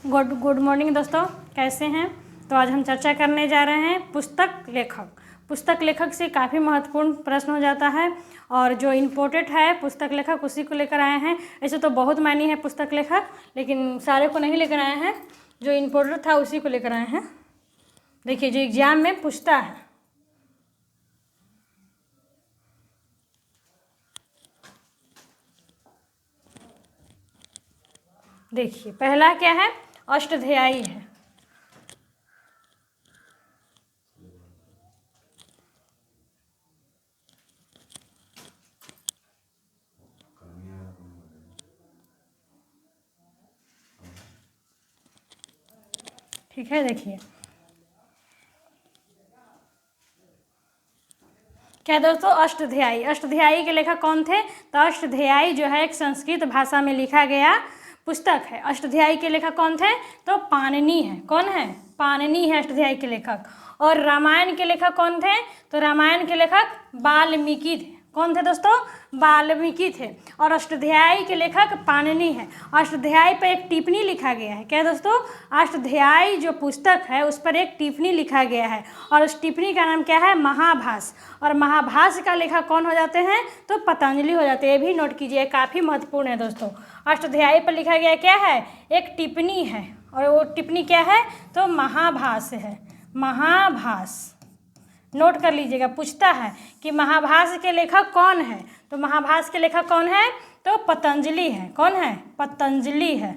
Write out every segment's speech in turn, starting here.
Good morning दोस्तों, कैसे हैं। तो आज हम चर्चा करने जा रहे हैं पुस्तक लेखक से काफ़ी महत्वपूर्ण प्रश्न हो जाता है और जो इम्पोर्टेंट है पुस्तक लेखक उसी को लेकर आए हैं। ऐसे तो बहुत मायने है पुस्तक लेखक, लेकिन सारे को नहीं लेकर आए हैं, जो इम्पोर्टेंट था उसी को लेकर आए हैं। देखिए जो एग्जाम में पूछता है, देखिए पहला क्या है, अष्टध्यायी है। ठीक है, देखिए क्या दोस्तों, अष्टध्यायी के लेखक कौन थे। तो अष्टध्यायी जो है एक संस्कृत भाषा में लिखा गया पुस्तक है। अष्टध्यायी के लेखक कौन थे, तो पाणिनि है। कौन है, पाणिनि है अष्टध्यायी के लेखक। और रामायण के लेखक कौन थे, तो रामायण के लेखक वाल्मीकि थे। कौन थे दोस्तों, वाल्मीकि थे। और अष्टध्यायी के लेखक पाणिनि है। अष्टध्यायी पर एक टिप्पणी लिखा गया है। क्या दोस्तों, अष्टध्यायी जो पुस्तक है उस पर एक टिप्पणी लिखा गया है और उस टिप्पणी का नाम क्या है, महाभाष्य। और महाभाष्य का लेखक कौन हो जाते हैं, तो पतंजलि हो जाते हैं। ये भी नोट कीजिए, काफ़ी महत्वपूर्ण है दोस्तों। अष्टध्यायी पर लिखा गया क्या है, एक टिप्पणी है और वो टिप्पणी क्या है, तो महाभाष्य है। महाभाष्य नोट कर लीजिएगा, पूछता है कि महाभाष्य के लेखक कौन है, तो महाभाष्य के लेखक कौन है, तो पतंजलि है। कौन है, पतंजलि है।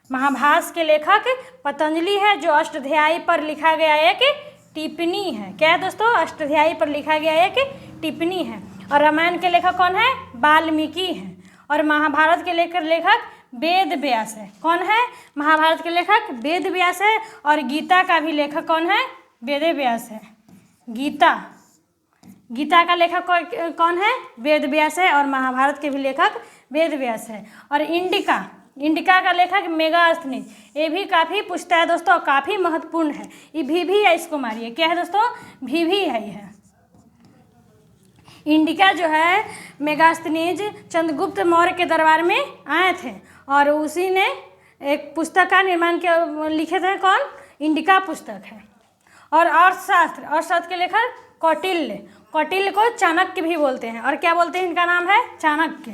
महाभाष्य के लेखक पतंजलि है, जो अष्टध्यायी पर लिखा गया एक टिप्पणी है। क्या है दोस्तों, अष्टध्यायी पर लिखा गया एक टिप्पणी है। और रामायण के लेखक कौन है, वाल्मीकि है। और महाभारत के लेखक वेद व्यास है। कौन है, महाभारत के लेखक वेद व्यास है। और गीता का भी लेखक कौन है, वेद व्यास है। गीता का लेखक कौन है, वेद व्यास है। और महाभारत के भी लेखक वेद व्यास है। और इंडिका का लेखक मेगास्थनीज, ये भी काफ़ी पूछता है दोस्तों, काफ़ी महत्वपूर्ण है। ये भी है, इसको मारिए। क्या है दोस्तों, भी है यह। इंडिका जो है मेगास्थनीज चंद्रगुप्त मौर्य के दरबार में आए थे और उसी ने एक पुस्तक का निर्माण किया, लिखे थे। कौन, इंडिका पुस्तक है। और अर्थशास्त्र के लेखक कौटिल्य को चाणक्य भी बोलते हैं। और क्या बोलते हैं, इनका नाम है चाणक्य।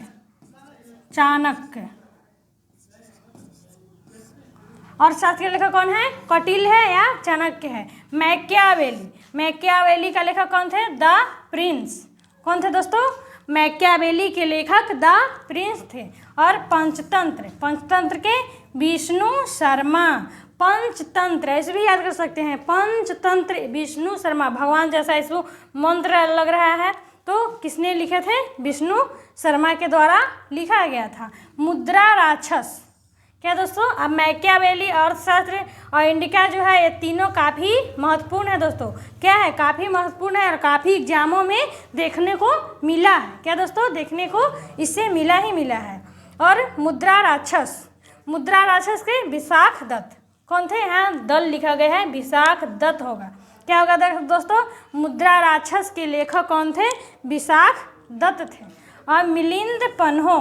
अर्थशास्त्र के लेखक कौन है, कौटिल्य है या चाणक्य है। मैकियावेली का लेखक कौन थे, द प्रिंस। कौन थे दोस्तों, मैकियावेली के लेखक द प्रिंस थे। और पंचतंत्र के विष्णु शर्मा। पंचतंत्र ऐसे भी याद कर सकते हैं, पंचतंत्र विष्णु शर्मा। भगवान जैसा इसको मंत्र लग रहा है, तो किसने लिखे थे, विष्णु शर्मा के द्वारा लिखा गया था। मुद्रा राक्षस। क्या दोस्तों, अब मैकियावेली, अर्थशास्त्र और इंडिका जो है ये तीनों काफ़ी महत्वपूर्ण है दोस्तों। क्या है, काफ़ी महत्वपूर्ण है और काफ़ी एग्जामों में देखने को मिला है। क्या दोस्तों, देखने को इससे मिला है। और मुद्रा राक्षस के विशाख दत्त। कौन थे, यहाँ दल लिखा गया है, विशाख दत्त होगा। क्या होगा दोस्तों, मुद्रा राक्षस के लेखक कौन थे, विशाख दत्त थे। और मिलिंद पन्हो,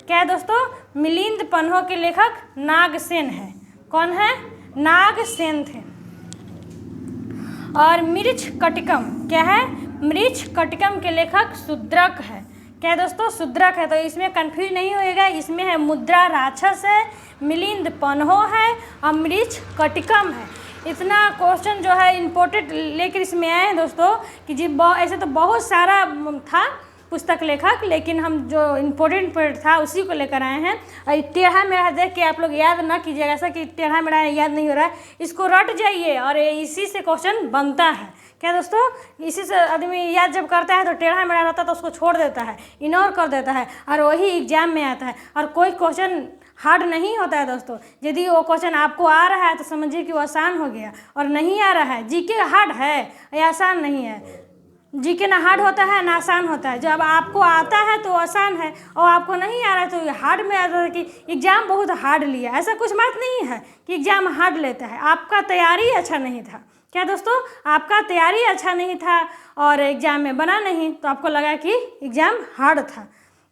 क्या है दोस्तों, मिलिंद पन्हो के लेखक नागसेन है। कौन है, नागसेन थे। और मृच्छकटिकम, क्या है, मृच्छकटिकम के लेखक शूद्रक है। क्या है दोस्तों, शूद्रक है। तो इसमें कंफ्यूज नहीं होएगा, इसमें है मुद्रा राक्षस है, मिलिंद पन्हो है और मृच्छकटिकम है। इतना क्वेश्चन जो है इम्पोर्टेंट लेकर इसमें आए हैं दोस्तों कि जी ऐसे तो बहुत सारा था पुस्तक लेखक, लेकिन हम जो इम्पोर्टेंट था उसी को लेकर आए हैं। और टेढ़ा मेढ़ा देख के आप लोग याद ना कीजिएगा, ऐसा कि टेढ़ा मेढ़ा याद नहीं हो रहा है, इसको रट जाइए और इसी से क्वेश्चन बनता है। क्या दोस्तों, इसी से आदमी याद जब करता है तो टेढ़ा मेढ़ा रहता है तो उसको छोड़ देता है, इग्नोर कर देता है और वही एग्जाम में आता है। और कोई क्वेश्चन हार्ड नहीं होता है दोस्तों। यदि वो क्वेश्चन आपको आ रहा है तो समझिए कि वो आसान हो गया, और नहीं आ रहा है, जीके हार्ड है या आसान नहीं है। जीके ना हार्ड होता है ना आसान होता है। जब आपको आता है तो आसान है और आपको नहीं आ रहा है तो हार्ड में आता है कि एग्ज़ाम बहुत हार्ड लिया। ऐसा कुछ बात नहीं है कि एग्ज़ाम हार्ड लेता है, आपका तैयारी अच्छा नहीं था। क्या दोस्तों, आपका तैयारी अच्छा नहीं था और एग्ज़ाम में बना नहीं, तो आपको लगा कि एग्ज़ाम हार्ड था।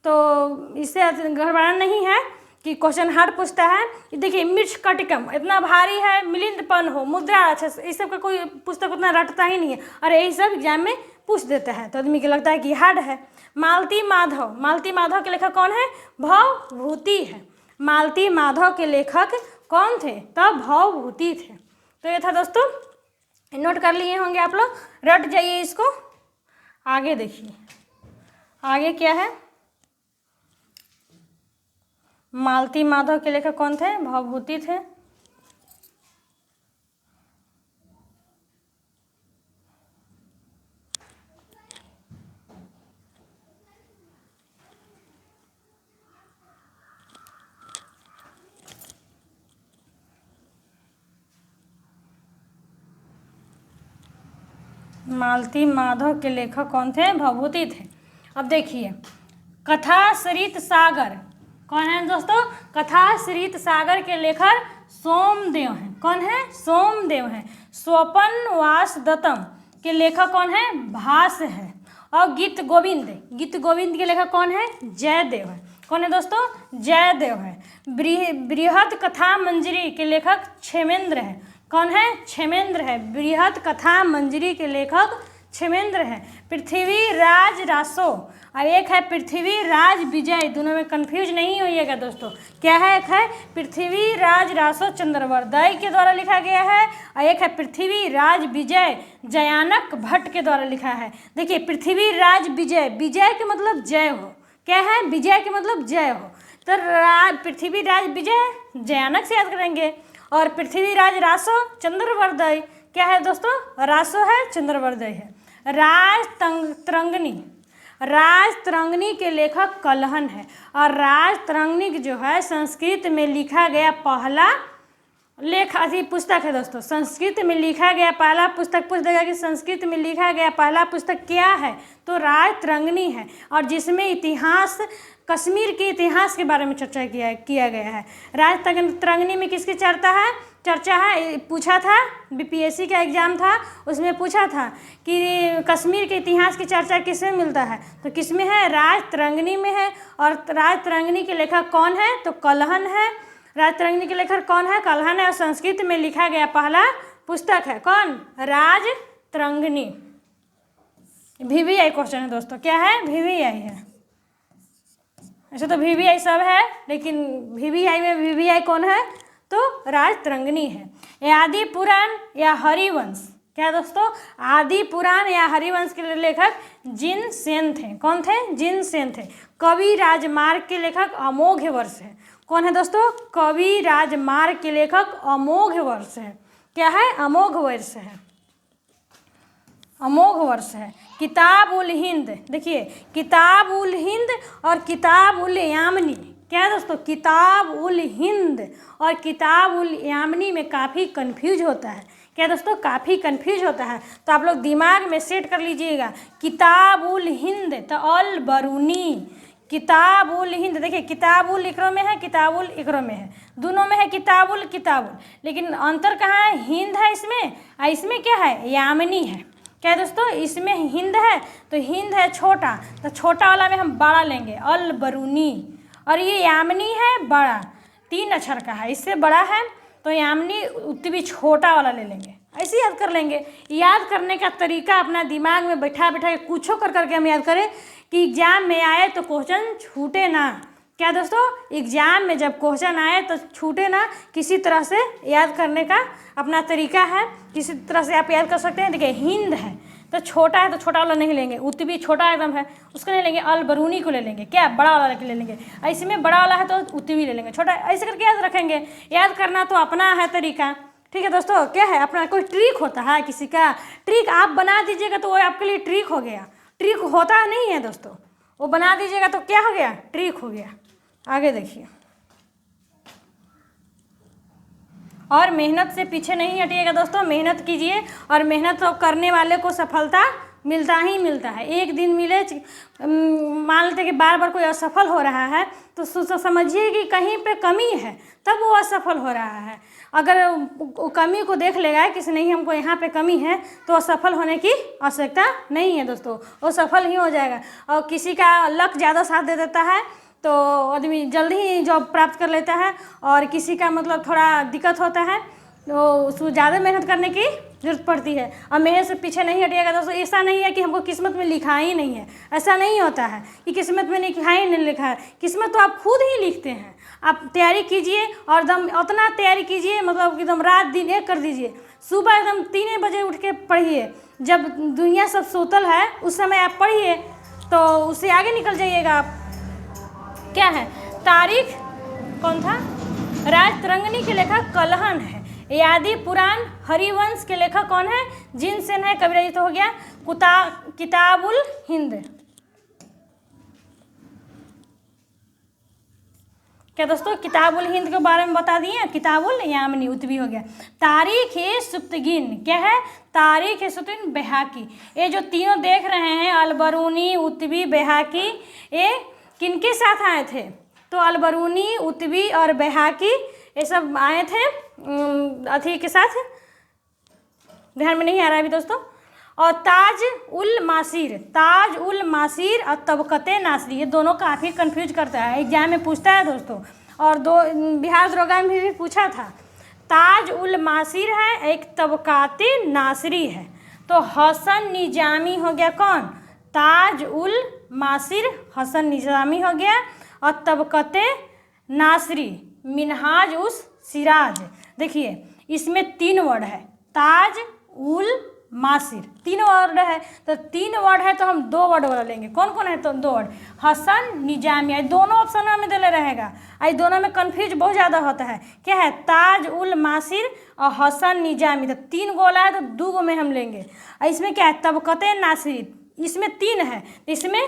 तो इससे गड़बड़ाना नहीं है। कि क्वेश्चन हार्ड पूछता है। देखिए मिर्च कटिकम इतना भारी है, मिलिंदपन हो, मुद्रा अच्छा, इस सब का कोई पुस्तक उतना रटता ही नहीं है और यही सब एग्जाम में पूछ देता है, तो आदमी को लगता है कि हार्ड है। मालती माधव, मालती माधव के लेखक कौन है? भवभूति है। मालती माधव के लेखक कौन थे? तब भवभूति थे। तो ये था दोस्तों, नोट कर लिए होंगे आप लोग, रट जाइए इसको। आगे देखिए, आगे क्या है? मालती माधव के लेखक कौन थे? भवभूति थे। मालती माधव के लेखक कौन थे? भवभूति थे। अब देखिए, कथासरित सागर कौन है दोस्तों? कथासरित सागर के लेखक सोमदेव हैं। कौन है? सोमदेव हैं। स्वपन वासदत्तम के लेखक कौन है? भास है। और गीत गोविंद, गीत गोविंद के लेखक कौन है? जयदेव है। कौन है दोस्तों? जयदेव है। बृहद कथा मंजरी के लेखक क्षेमेंद्र है। कौन है? क्षेमेंद्र है। बृहद कथा मंजरी के लेखक क्षेमेंद्र है। पृथ्वीराज रासो और एक है पृथ्वीराज विजय, दोनों में कंफ्यूज नहीं होइएगा दोस्तों। क्या है? एक है पृथ्वीराज रासो चंद्रवर्दय के द्वारा लिखा गया है और एक है पृथ्वीराज विजय जयानक भट्ट के द्वारा लिखा है। देखिए पृथ्वीराज विजय, विजय के मतलब जय हो। क्या है? विजय के मतलब जय हो। तो पृथ्वीराज विजय जयानक से याद करेंगे और पृथ्वीराज रासो चंद्रवर्दय। क्या है दोस्तों? रासो है, चंद्रवर्दय है। राजतरंगिणी के लेखक कलहन है और राजतरंगिणी जो है संस्कृत में लिखा गया पहला पुस्तक है दोस्तों। संस्कृत में लिखा गया पहला पुस्तक, पूछ देगा कि संस्कृत में लिखा गया पहला पुस्तक क्या है? तो राजतरंगिणी है और जिसमें इतिहास, कश्मीर के इतिहास के बारे में चर्चा किया गया है। राजतरंगिणी में किसकी चर्चा है? पूछा था, बीपीएससी का एग्जाम था, उसमें पूछा था कि कश्मीर के इतिहास की चर्चा किसमें मिलता है? तो किसमें है? राजतरंगिणी में है। और राजतरंगिणी के लेखक कौन है? तो कलहन है। राजतरंगिणी के लेखक कौन है? कलहन है और संस्कृत में लिखा गया पहला पुस्तक है कौन? राजतरंगिणी। VVI क्वेश्चन है दोस्तों। क्या है? VVI है। ऐसे तो VVI सब है, लेकिन VVI में VVI कौन है? तो राजतरंगिणी है। आदि पुराण या हरिवंश, क्या दोस्तों? आदि पुराण या हरिवंश के लेखक जिनसेन थे। कौन थे? जिनसेन थे। कवि राजमार्ग के लेखक अमोघ वर्ष है। कौन है दोस्तों? कवि राजमार्ग के लेखक अमोघ वर्ष है। क्या है? अमोघ वर्ष है। अमोघ वर्ष है। किताब उल हिंद, देखिए किताब उल हिंद और किताब उल यामिनी। क्या है दोस्तों? किताब उल हिंद और किताब उल यामिनी में काफ़ी कंफ्यूज होता है। क्या दोस्तों? काफ़ी कंफ्यूज होता है, तो आप लोग दिमाग में सेट कर लीजिएगा। किताब उल हिंद तो अल बरूनी, किताब उल हिंद, देखिए किताब उल इकरो में है, किताब उल इकरो में है, दोनों में है किताब उल, लेकिन अंतर कहाँ है? हिंद है इसमें और इसमें क्या है? यामिनी है। क्या है दोस्तों? इसमें हिंद है तो हिंद है छोटा, तो छोटा वाला में हम बड़ा लेंगे अल बरूनी, और ये यामिनी है बड़ा, 3 अक्षर का है, इससे बड़ा है तो यामिनी उतनी छोटा वाला ले लेंगे। ऐसे याद कर लेंगे। याद करने का तरीका अपना दिमाग में बैठा के कुछ कर करके हम याद करें कि एग्जाम में आए तो क्वेश्चन छूटे ना। क्या दोस्तों? एग्जाम में जब क्वेश्चन आए तो छूटे ना, किसी तरह से याद करने का अपना तरीका है, किसी तरह से आप याद कर सकते हैं। देखिए हिंद है तो छोटा है तो छोटा वाला नहीं लेंगे, उतबी छोटा एकदम है उसको नहीं लेंगे, अल बरूनी को ले लेंगे। क्या? बड़ा वाला ले लेंगे। ऐसे में बड़ा वाला है तो उतबी ले लेंगे, छोटा ऐसे करके याद रखेंगे। याद करना तो अपना है तरीका। ठीक है दोस्तों? क्या है? अपना कोई ट्रिक होता है किसी का, ट्रिक आप बना दीजिएगा तो वो आपके लिए ट्रिक हो गया। ट्रिक होता नहीं है दोस्तों, वो बना दीजिएगा तो क्या हो गया? ट्रिक हो गया। आगे देखिए, और मेहनत से पीछे नहीं हटिएगा दोस्तों, मेहनत कीजिए और मेहनत तो करने वाले को सफलता मिलता ही मिलता है। एक दिन मिले, मान लेते कि बार बार कोई असफल हो रहा है तो समझिए कि कहीं पे कमी है तब वो असफल हो रहा है। अगर कमी को देख लेगा कि नहीं हमको यहाँ पे कमी है तो असफल होने की आवश्यकता नहीं है दोस्तों, वो सफल ही हो जाएगा। और किसी का लक ज़्यादा साथ दे देता है तो आदमी जल्दी ही जॉब प्राप्त कर लेता है, और किसी का मतलब थोड़ा दिक्कत होता है तो उसको ज़्यादा मेहनत करने की ज़रूरत पड़ती है। और मेहनत से पीछे नहीं हटिएगा दोस्तों। ऐसा नहीं है कि हमको किस्मत में लिखा ही नहीं है, ऐसा नहीं होता है कि किस्मत में लिखा ही नहीं लिखा है। किस्मत तो आप खुद ही लिखते हैं। आप तैयारी कीजिए और एकदम उतना तैयारी कीजिए, मतलब एकदम रात दिन एक कर दीजिए। सुबह एकदम 3 बजे उठ के पढ़िए, जब दुनिया सब सोतल है उस समय आप पढ़िए, तो उससे आगे निकल जाइएगा आप। क्या है तारीख, कौन था? राजतरंगिणी के लेखक कलहन है। यादी पुराण हरिवंश के लेखक कौन है? जिनसेन है। कविरचित हो गया किताबुल हिंद। क्या दोस्तों, किताबुल हिंद के बारे में बता दिए। किताबुल यामिनी उत्वी हो गया। तारीख ए सुप्तगिन, क्या है? तारीख ए सुप्तगिन बैहाकी। ये जो तीनों देख रहे हैं, अलबरूनी, उत्वी, बैहाकी, ये किनके साथ आए थे? तो अलबरूनी, उत्वी और बैहाकी ये सब आए थे अथी के साथ, ध्यान में नहीं आ रहा है अभी दोस्तों। और ताज उल मासीर और तबकते नासरी, ये दोनों काफ़ी कंफ्यूज करता है, एग्जाम में पूछता है दोस्तों, और बिहार दरोगा में भी पूछा था। ताज उल मासीर है, एक तबकाते नासरी है। तो हसन निजामी हो गया कौन? ताज उल मासीर हसन निजामी हो गया, और तबकते नासरी मिनहाज उस सिराज। देखिए इसमें 3 वर्ड है, ताज उल मासिर 3 वर्ड है, तो 3 वर्ड है तो हम 2 वर्ड वाला लेंगे। कौन कौन है? तो 2 वर्ड, हसन निजामी। दोनों ऑप्शन में दिले रहेगा, आई दोनों में कंफ्यूज बहुत ज़्यादा होता है। क्या है? ताज उल मासिर और हसन निजामी। तो 3 गोला है तो 2 गो में हम लेंगे। और इसमें क्या है? तबकते नासिर, इसमें 3 है, इसमें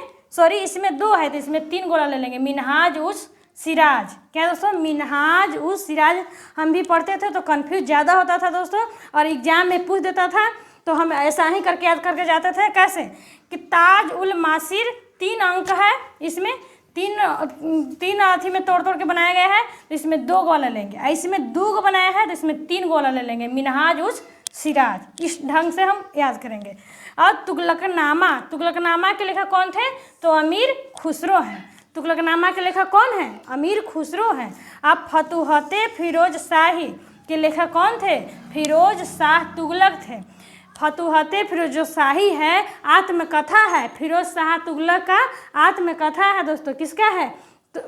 2 है, तो इसमें 3 गोला ले लेंगे। मिनहाज उस सिराज। क्या दोस्तों? मिनहाज उस सिराज। हम भी पढ़ते थे तो कंफ्यूज ज़्यादा होता था दोस्तों, और एग्जाम में पूछ देता था, तो हम ऐसा ही करके याद करके जाते थे। कैसे? कि ताज उल मासिर 3 अंक है, इसमें 3 अथी में तोड़ के बनाया गया है, तो इसमें 2 गोला लेंगे। इसमें 2 गो बनाया है तो इसमें 3 गोला ले लेंगे। मिनहाज उस सिराज, इस ढंग से हम याद करेंगे। और तुगलकनामा के लेखक कौन थे? तो अमीर खुसरो हैं। तुगलकनामा के लेखक कौन है? अमीर खुसरो हैं। अब फतुहते फिरोज शाही के लेखक कौन थे? फिरोज शाह तुगलक थे। फतुहते फिरोज शाही है, आत्मकथा है। फिरोज शाह तुगलक का आत्मकथा है दोस्तों। किसका है? तो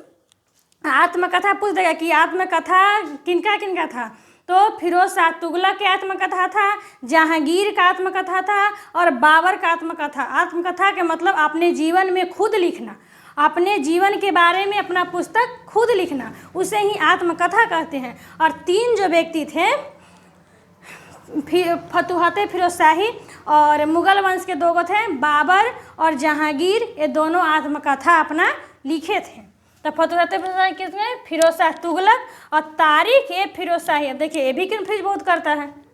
आत्मकथा पूछ देगा कि आत्मकथा किनका किनका था, तो फिरोज शाह तुगलक की आत्मकथा था, जहांगीर का आत्मकथा था, और बाबर का आत्मकथा। आत्मकथा के मतलब अपने जीवन में खुद लिखना, अपने जीवन के बारे में अपना पुस्तक खुद लिखना, उसे ही आत्मकथा कहते हैं। और 3 जो व्यक्ति थे, फतुहते फिरोज शाही और मुगल वंश के 2 गो थे, बाबर और जहांगीर, ये दोनों आत्मकथा अपना लिखे थे। तो फतुहते फिरोज शाही किसने? फिरोज शाह तुगलक। और तारीख ए फिरोज शाही, अब देखिए ये भी कंफ्यूज बहुत करता है।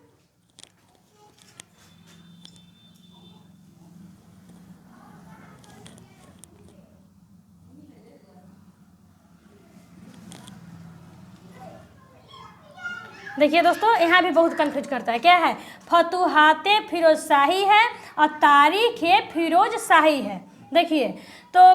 देखिए दोस्तों, यहाँ भी बहुत कंफ्यूज करता है। क्या है? फतुहाते फिरोज शाही है और तारीख ए फिरोज शाही है। देखिए तो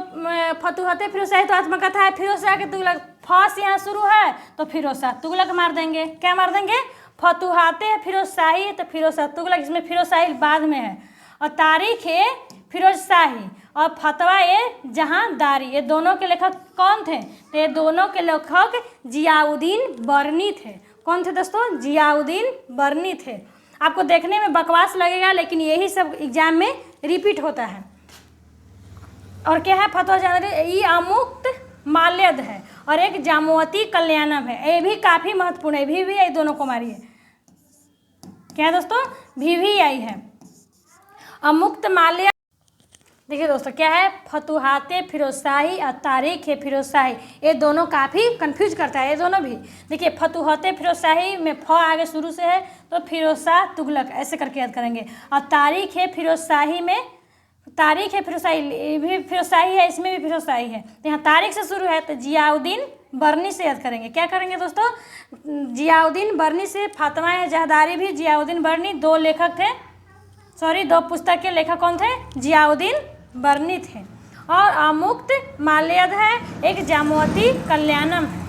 फतुहाते फिरोज शाही तो आत्मकथा है, फिरोज शाह के तुगलक, फस यहाँ शुरू है तो फिरोज शाह तुगलक मार देंगे। क्या मार देंगे? फतुहाते फिरोज शाही तो फिरोज शाह तुगलक, इसमें फिरोज शाही बाद में है। और तारीख ए फिरोज शाही और फतवा ए जहांदारी, ये दोनों के लेखक कौन थे? तो ये दोनों के लेखक जियाउद्दीन बर्नी थे। कौन थे दोस्तों? जियाउद्दीन बर्नी थे। आपको देखने में बकवास लगेगा, लेकिन यही सब एग्जाम में रिपीट होता है। और क्या है? फतवा जहांदारी, ये अमुक्त माल्यद है, और एक जामवती कल्याणम है। ये भी काफ़ी महत्वपूर्ण है। भी आई दोनों को मारिए। क्या है दोस्तों? भी आई है। अमुक्त माल्यद। देखिए दोस्तों, क्या है? फतुहाते फिरोज शाही और तारीख ए फिरोज शाही, ये दोनों काफ़ी कंफ्यूज करता है। ये दोनों भी देखिए, फतुहाते फिरोज शाही में फ आगे शुरू से है तो फिरोज शाह तुगलक ऐसे करके याद करेंगे। और तारीख ए फिरोज शाही में, तारीख ए फिरोज शाही भी फिरोज शाही है, इसमें भी फिरोज शाही है। तो यहाँ तारीख से शुरू है तो जियाउद्दीन बर्नी से याद करेंगे। क्या करेंगे दोस्तों? जियाउद्दीन बर्नी से। फातिमा जहदारी भी जियाउद्दीन बर्नी, 2 लेखक थे, 2 पुस्तक के लेखक कौन थे? जियाउद्दीन बर्नी थे। और अमुक्त माल्यद है एक जाम्बवती कल्याणम है।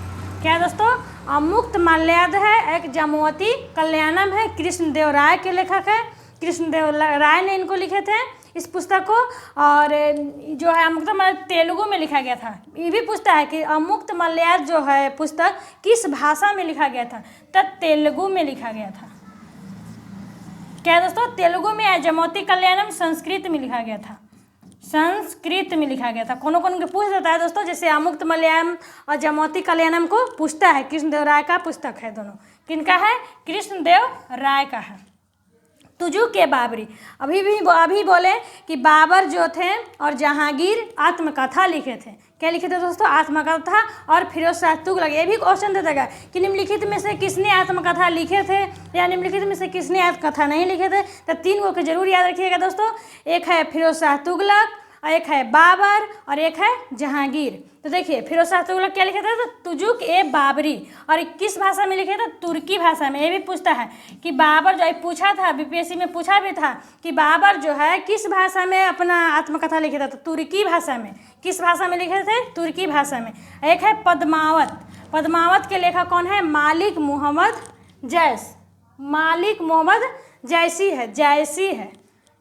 क्या दोस्तों? अमुक्त माल्यद है एक जाम्बवती कल्याणम है। कृष्णदेव राय के लेखक है, कृष्णदेव राय ने इनको लिखे थे इस पुस्तक को। और जो है अमुक्त माल्यद तेलुगु में लिखा गया था। ये भी पूछता है कि अमुक्त माल्यद जो है पुस्तक किस भाषा में लिखा गया था, तो तेलुगु में लिखा गया था। क्या दोस्तों? तेलुगु में है। जाम्बवती कल्याणम संस्कृत में लिखा गया था, संस्कृत में लिखा गया था। कौन कौन को पूछ देता है दोस्तों, जैसे अमुक्त माल्यद और जाम्बवती कल्याणम को पूछता है। कृष्णदेव राय का पुस्तक है दोनों। किनका है? कृष्णदेव राय का है। तुजू के बाबरी, अभी बोले कि बाबर जो थे और जहांगीर आत्मकथा लिखे थे। क्या लिखे थे दोस्तों? आत्मकथा। और फिरोज शाह तुगलक, ये भी क्वेश्चन दे देगा कि निम्नलिखित में से किसने आत्मकथा लिखे थे या निम्नलिखित में से किसने आत्मकथा नहीं लिखे थे। तो 3 को जरूर याद रखिएगा दोस्तों। एक है फिरोज शाह तुगलक, और एक है बाबर, और एक है जहांगीर। तो देखिए फिरोज शाह तुगलक क्या लिखे थे? तो तुजुक ए बाबरी। और किस भाषा में लिखे थे? तुर्की भाषा में। ये भी पूछता है कि बाबर जो पूछा था, बीपीएससी में पूछा भी था कि बाबर जो है किस भाषा में अपना आत्मकथा लिखे था, तो तुर्की भाषा में। किस भाषा में लिखे थे? तुर्की भाषा में। एक है पद्मावत। पद्मावत के लेखक कौन है? मालिक मोहम्मद जैस। मालिक मोहम्मद जैसी है, जैसी है,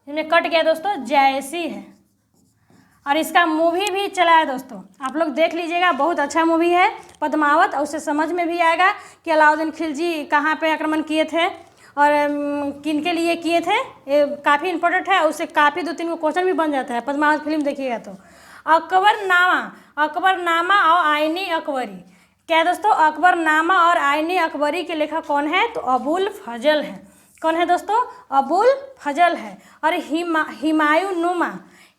इन्हें कट गया दोस्तों, जैसी है। और इसका मूवी भी चला है दोस्तों, आप लोग देख लीजिएगा, बहुत अच्छा मूवी है पद्मावत। और उससे समझ में भी आएगा कि अलाउद्दीन खिलजी कहाँ पे आक्रमण किए थे और किन के लिए किए थे। ये काफ़ी इंपॉर्टेंट है, उससे काफ़ी 2-3 को क्वेश्चन भी बन जाता है पद्मावत फिल्म देखिएगा तो। अकबरनामा, अकबरनामा और आईनी अकबरी। क्या दोस्तों? अकबरनामा और आईनी अकबरी के लेखक कौन है? तो अबुल फजल है। कौन है दोस्तों? अबुल फजल है। और हिमायूनुमा,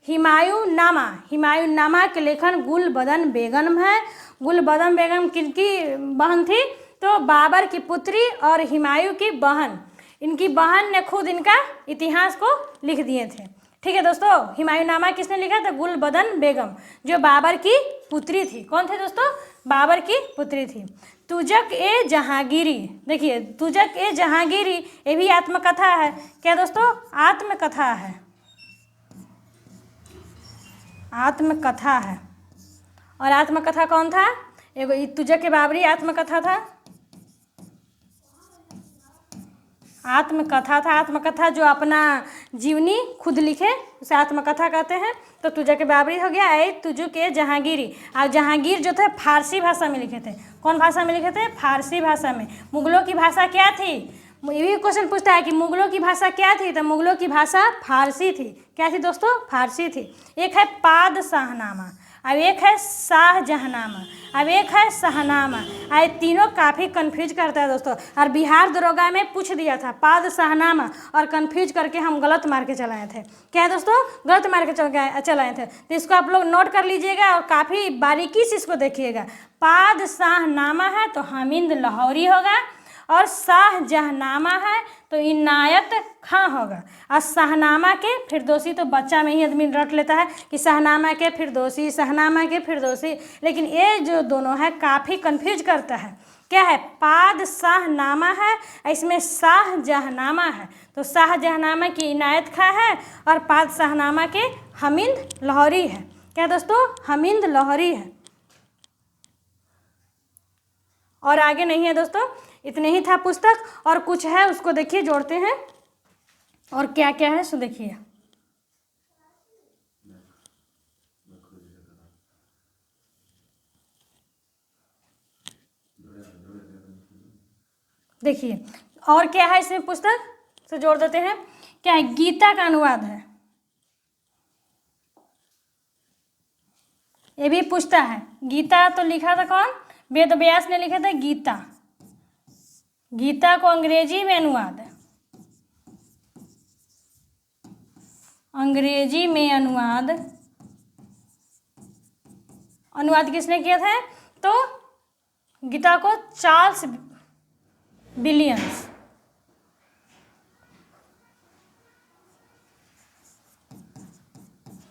हिमायूनामा, हिमायूनामा के लेखन गुलबदन बेगम है। गुलबदन बेगम किनकी बहन थी? तो बाबर की पुत्री और हुमायूं की बहन। इनकी बहन ने खुद इनका इतिहास को लिख दिए थे। ठीक है दोस्तों, हुमायूनामा किसने लिखा था? गुलबदन बेगम, जो बाबर की पुत्री थी। कौन थे दोस्तों? बाबर की पुत्री थी। तुजक ए जहांगीरी, देखिए तुजक ए जहांगीरी, ये भी आत्मकथा है। क्या दोस्तों? आत्मकथा है, आत्मकथा है। और आत्मकथा कौन था? एगो तुजक ए बाबरी आत्मकथा था, आत्मकथा था। आत्मकथा जो अपना जीवनी खुद लिखे उसे आत्मकथा कहते हैं। तो तुजक ए बाबरी हो गया, ए तुजुक ए जहांगीरी। और जहांगीर जो थे फारसी भाषा में लिखे थे। कौन भाषा में लिखे थे? फारसी भाषा में। मुगलों की भाषा क्या थी? ये भी क्वेश्चन पूछता है कि मुगलों की भाषा क्या थी? तो मुगलों की भाषा फारसी थी। क्या थी दोस्तों? फारसी थी। एक है पाद शाहनामा, अब एक है शाहजहानामा, अब एक है शाहनामा। ये तीनों काफ़ी कंफ्यूज करता है दोस्तों। और बिहार दरोगा में पूछ दिया था पाद शाहनामा, और कंफ्यूज करके हम गलत मार के चलाए थे। क्या है दोस्तों? गलत मार के चलाए थे। तो इसको आप लोग नोट कर लीजिएगा और काफ़ी बारीकी से इसको देखिएगा। पाद शाहनामा है तो हामिद लाहौरी होगा, और शाहजहानामा है तो इनायत खां होगा। और शाहनामा के फिरदौसी तो बच्चा में ही आदमी रट लेता है कि शाहनामा के फिरदौसी, शाहनामा के फिरदौसी, लेकिन ये जो दोनों है काफ़ी कंफ्यूज करता है। क्या है? पाद शाहनामा है, इसमें शाहजहानामा है। तो शाहजहानामा की इनायत खां है और पाद शाहनामा के हामिद लाहौरी है। क्या दोस्तों? हामिद लाहौरी है। और आगे नहीं है दोस्तों, इतने ही था पुस्तक। और कुछ है उसको देखिए, जोड़ते हैं और क्या क्या है सो देखिए। देखिए और क्या है इसमें, पुस्तक से जोड़ देते हैं। क्या है? गीता का अनुवाद है, ये भी पूछता है। गीता तो लिखा था कौन? वेद व्यास ने लिखा था गीता। गीता को अंग्रेजी में अनुवाद है, अंग्रेजी में अनुवाद, अनुवाद किसने किया था? तो गीता को चार्ल्स विलियम्स,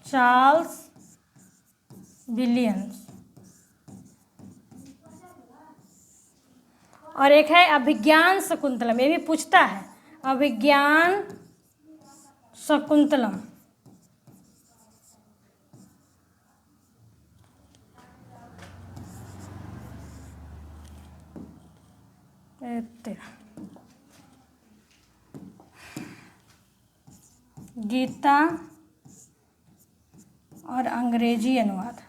चार्ल्स विलियम्स। और एक है अभिज्ञान शकुंतलम, ये भी पूछता है, अभिज्ञान शकुंतलम। गीता और अंग्रेजी अनुवाद।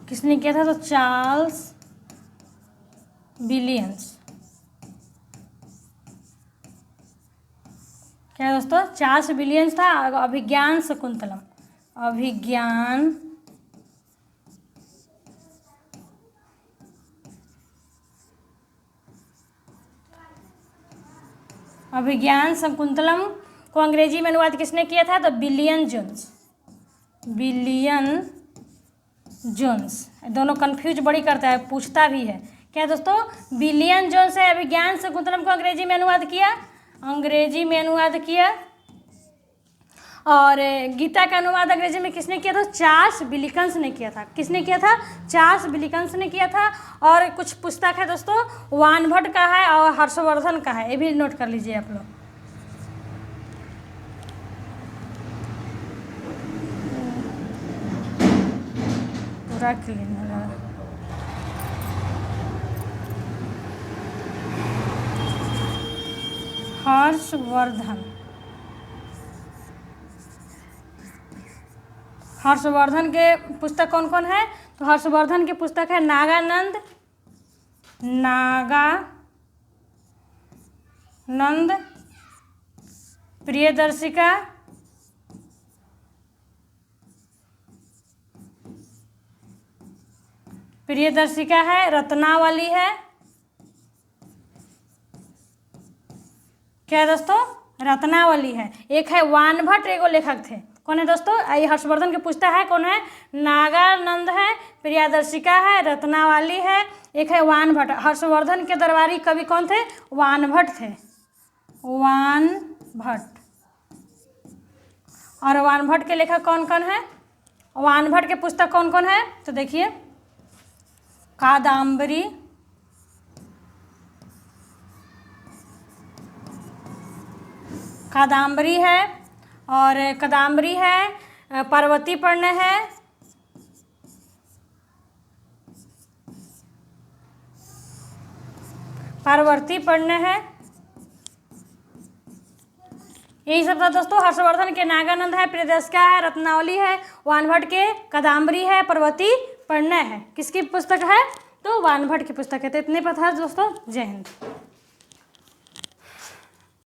किसने किया था? तो चार्ल्स विलियम्स। क्या है दोस्तों? चार्ल्स विलियम्स था। अभिज्ञान शकुंतलम, अभिज्ञान शकुंतलम को अंग्रेजी में अनुवाद किसने किया था? तो विलियम जोन्स। दोनों कंफ्यूज बड़ी करता है, पूछता भी है। क्या दोस्तों? विलियम जोन्स है अभिज्ञान शकुंतलम को अंग्रेजी में अनुवाद किया। और गीता का अनुवाद अंग्रेजी में किसने किया था? चार्ल्स विलियम्स ने किया था। किसने किया था? चार्ल्स विलियम्स ने किया था। और कुछ पुस्तक है दोस्तों, वानभट का है और हर्षवर्धन का है, ये भी नोट कर लीजिए आप लोग। पूरा क्लीन हो रहा है। हर्षवर्धन के पुस्तक कौन कौन है? तो हर्षवर्धन की पुस्तक है नागानंद, प्रियदर्शिका, है, रत्नावली है। क्या है दोस्तों? रत्नावली है। एक है वानभट, एगो लेखक थे। कौन है दोस्तों? ये हर्षवर्धन की पुस्तक है। कौन है? नागानंद है, प्रियदर्शिका है, रत्नावली है, एक है वानभट। हर्षवर्धन के दरबारी कवि कौन थे? वानभट थे। और वानभट के लेखक कौन कौन है? वानभट के पुस्तक कौन कौन है? तो देखिए, कादम्बरी है, और कादम्बरी है, पार्वती पर्ण है, यही सब था दोस्तों। हर्षवर्धन के नागानंद है, प्रियदर्शिका है, रत्नावली है, वानभट के कादम्बरी है, पार्वती पर्ण है। किसकी पुस्तक है? तो वानभट की पुस्तक है। तो इतने पर था दोस्तों। जय हिंद।